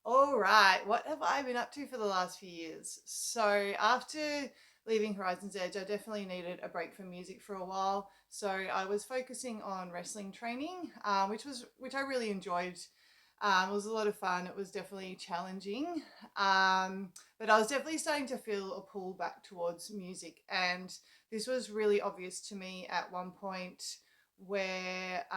All right, what have I been up to for the last few years? So, after leaving Horizon's Edge, I definitely needed a break from music for a while. So, I was focusing on wrestling training, which I really enjoyed. It was a lot of fun. It was definitely challenging, but I was definitely starting to feel a pull back towards music, and this was really obvious to me at one point where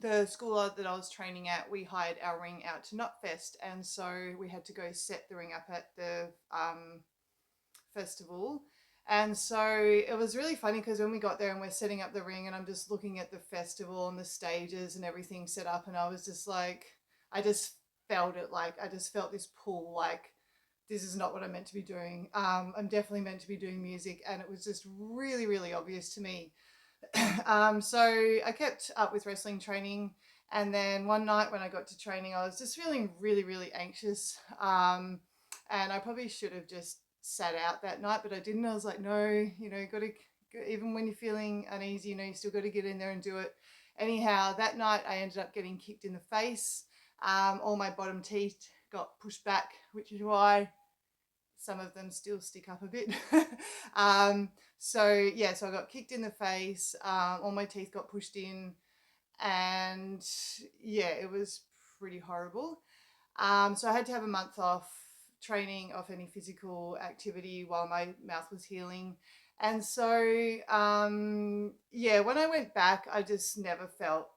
the school that I was training at, we hired our ring out to Nutfest, and so we had to go set the ring up at the festival. And so it was really funny because when we got there and we're setting up the ring, and I'm just looking at the festival and the stages and everything set up, and I was just like, I just felt it, like I just felt this pull, like this is not what I'm meant to be doing. I'm definitely meant to be doing music, and it was just really, really obvious to me. So I kept up with wrestling training, and then one night when I got to training, I was just feeling really, really anxious. And I probably should have just sat out that night, but I didn't. I was like, no, got to, even when you're feeling uneasy, you still got to get in there and do it. Anyhow, that night I ended up getting kicked in the face. All my bottom teeth got pushed back, which is why some of them still stick up a bit. So I got kicked in the face. All my teeth got pushed in, and yeah, it was pretty horrible. So I had to have a month off training, off any physical activity while my mouth was healing. And so, yeah, when I went back, I just never felt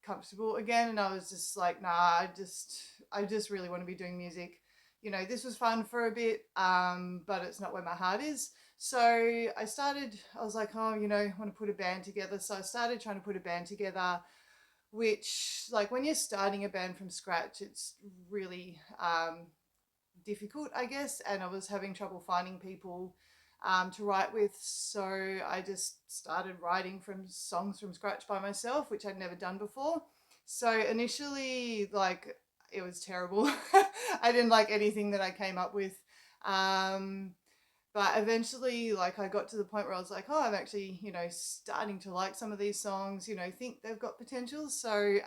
comfortable again, and I was just like, nah, I just really want to be doing music. This was fun for a bit, but it's not where my heart is. So I was like, oh, I want to put a band together. So I started trying to put a band together, which, like, when you're starting a band from scratch, it's really difficult, I guess. And I was having trouble finding people to write with. So I just started writing from songs from scratch by myself, which I'd never done before. So initially, like, it was terrible. I didn't like anything that I came up with. Um, but eventually, like, I got to the point where I was like, oh, I'm actually, starting to like some of these songs, think they've got potential. So,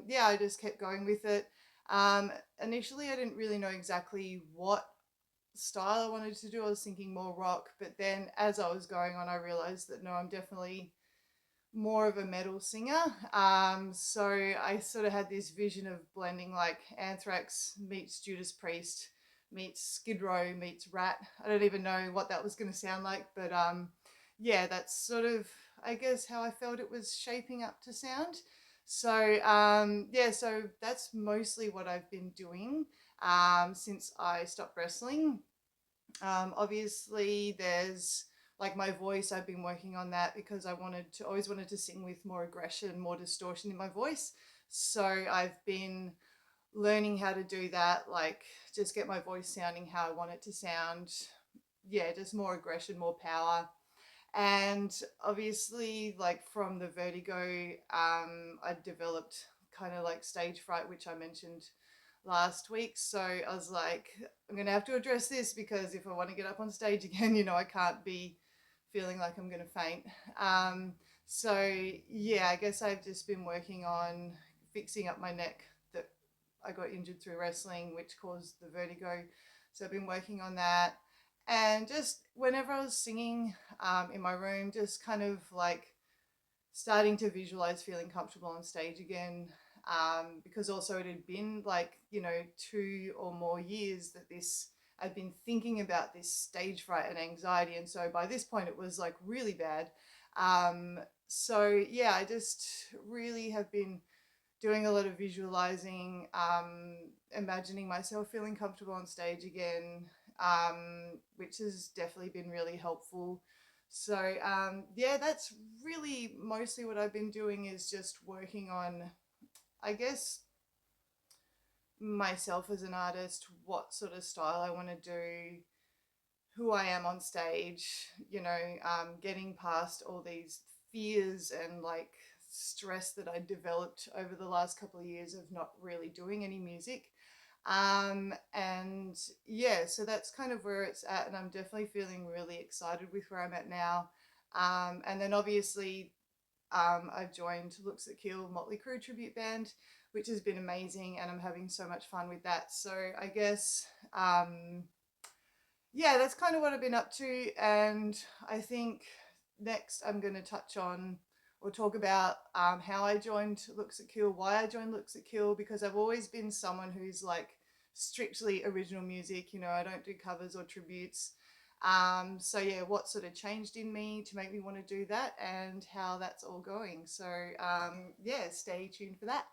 yeah, I just kept going with it. Um, Initially, I didn't really know exactly what style I wanted to do. I was thinking more rock, but then as I was going on, I realized that no, I'm definitely more of a metal singer. So I sort of had this vision of blending, like, Anthrax meets Judas Priest meets Skid Row meets Rat. I don't even know what that was going to sound like, but yeah, that's sort of, I guess, how I felt it was shaping up to sound. So yeah, so that's mostly what I've been doing since I stopped wrestling. Obviously, there's, like, my voice. I've been working on that because always wanted to sing with more aggression, more distortion in my voice. So I've been learning how to do that, like, just get my voice sounding how I want it to sound. Yeah, just more aggression, more power. And obviously, like, from the vertigo, I developed kind of like stage fright, which I mentioned last week. So I was like, I'm gonna have to address this because if I want to get up on stage again, I can't be feeling like I'm gonna faint. Um, so yeah, I guess I've just been working on fixing up my neck that I got injured through wrestling, which caused the vertigo. So I've been working on that. And just whenever I was singing in my room, just kind of like starting to visualize feeling comfortable on stage again. Because also it had been, like, 2 or more years that this I'd been thinking about this stage fright and anxiety, and so by this point it was like really bad. So yeah, I just really have been doing a lot of visualizing, imagining myself feeling comfortable on stage again, which has definitely been really helpful. So yeah, that's really mostly what I've been doing, is just working on, I guess, myself as an artist, what sort of style I want to do, who I am on stage, getting past all these fears and, like, stress that I developed over the last couple of years of not really doing any music. And yeah, so that's kind of where it's at, and I'm definitely feeling really excited with where I'm at now. And then obviously, I've joined Looks That Kill Motley Crue tribute band, which has been amazing, and I'm having so much fun with that. So I guess yeah, that's kind of what I've been up to. And I think next I'm going to touch on or talk about how I joined Looks at Kill, why I joined Looks at Kill, because I've always been someone who's like strictly original music. You know, I don't do covers or tributes. So yeah, what sort of changed in me to make me want to do that, and how that's all going. So yeah, stay tuned for that.